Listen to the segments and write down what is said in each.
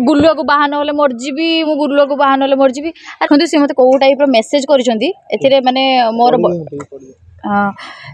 गुलुआ को बाहा ना मरजीबी मु गुलुआ को बाहा ना मरजीबी देखते सी मत कौ टाइप मेसेज कर माने मोर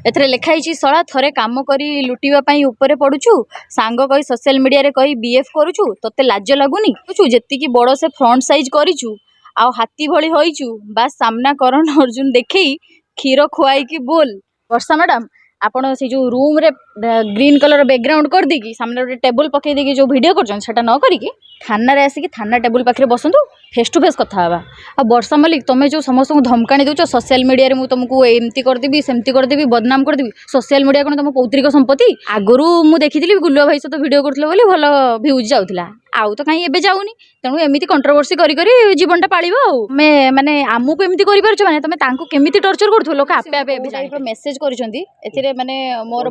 एथरे लिखाई सला थरे काम करी लुटिबा पई ऊपर पड़ुछु सांग कही सोशल मीडिया रे कही बीएफ करूछु तते लाज लागुनी जेति की बड़ से फ्रंट साइज करिछु आ हाथी भली होइछु बास सामना करण अर्जुन देखई क्षीर खुआई की बोल वर्षा मैडम आपण से जो रूम रे ग्रीन कलर बैकग्राउंड कर देकी सामने गोटे टेबल पकई देकी जो वीडियो करछन सेटा न करिकी थाना रे आसिकी थाना टेबल पाखरे बसंतु फेस टू फेस कथा हवा आ वर्षा मलिक तुम जो समस्त को धमकाणी दउछ सोशल मीडिया रे मु तुमको एमती कर देबी सेमती कर देबी बदनाम कर देबी सोशल मीडिया कोन तुम पौत्रिक संपत्ति आगरू मु देखिथिली गुल्लुआ भाई सहित वीडियो करथलो बोली भलो व्यूज जाउथला आउ तो कहीं एबे जाउनी तेणु एमती कंट्रोवर्सी करी करी जीवनटा पालिबो मैं माने आमुको एमती करि परछ माने तमे तांको केमिति टॉर्चर करथो लोक आपे आपे एबे जाई मेसेज करिसंती एथिरे माने मोर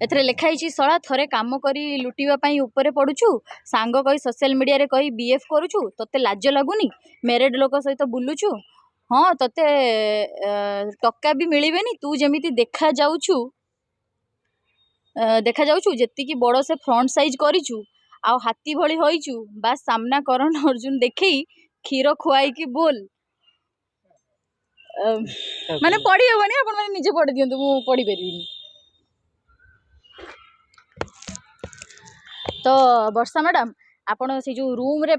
एथरे लिखाई सला थरे काम करी लुटिबा पई ऊपर पड़ुछु सांग कही सोशल मीडिया रे कही बीएफ करूछु तते लाज लागुनी मैरिड लोक सहित बुलुछु हाँ तते टक्का भी मिलबेनी तू जेमिति देखा जाउछु जेति की बड़ से फ्रंट साइज करिछु आ हाथी भली होइछु बास सामना करण अर्जुन देखई क्षीर खुआई की बोल माने पढ़ी हेबनी आपण माने निजे पढ़ी दियंतु मु पढ़ी परिबिनी तो वर्षा मैडम आपण से जो रूम रे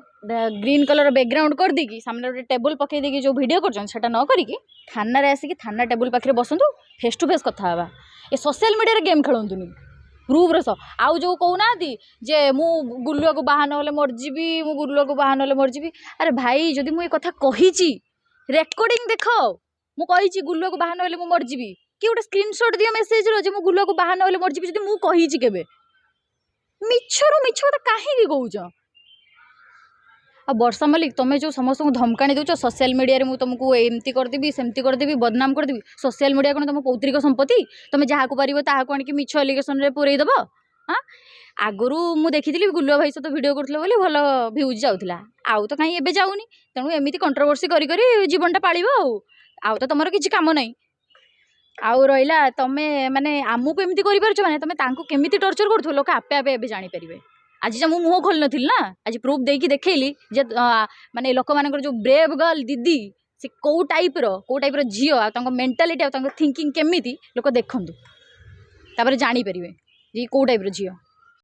ग्रीन कलर बैकग्राउंड कर देकी सामने गोटे टेबल पकई देकी जो वीडियो करछन सेटा न करिकी थाना रे आसिकी थाना टेबल पाखरे बसंतु फेस टू फेस कथा हवा ए सोशल मीडिया रे गेम खेलंतुनी प्रूफ रे आउ जो कहना जे मु गुल्लुआ को बाहा ना मरजीबी मु गुल्लुआ को बाहा ना मरजीबी अरे भाई जदि मु ए कथा कहिची रेकॉर्डिंग देखो मु कहिची गुल्लुआ को बाहा ना मु मरजीबी कि गोटे स्क्रीनशॉट दियो मेसेज रो जे मु गुल्लुआ को बाहा ना मरजीबी जदि मु कहिची केबे मिछरो मिछ कथा काहे कहूछ आ वर्षा मलिक तुम जो समस्त को धमकाणी दउछ सोशल मीडिया रे मु तुमको एमती कर देबी सेमती कर देबी बदनाम कर देबी सोशल मीडिया कोन तुम पौत्रिक संपत्ति तुम जहाँ को पारिबो ताहा को आनिकी मिछ एलिगेशन रे पुरई दबो हां आगरू मु देखिथिली गुल्लुआ भाई सहित वीडियो करथलो बोली भलो व्यूज जाउथला आउ तो कहीं एबे जाउनी तेणु एमिति कंट्रोवर्सी करी करी जीवनटा पालिबो आउ तो तमरो किछि काम नाही आउ रहिला तमे माने आमुको एमती करि परछ माने तमे तांको केमिति टॉर्चर करथो लोक आपे आपे एबे जानि परिबे आज जे मु मुह खोल नथिल ना आज प्रूफ देकी देखैली जे माने लोक मानकर जो ब्रेव गर्ल दीदी से को टाइप रो झियो आ तांको मेंटालिटी आ तांको थिंकिंग केमिति लोक देखंतु तापर जानि परिबे जे को टाइप रो झियो।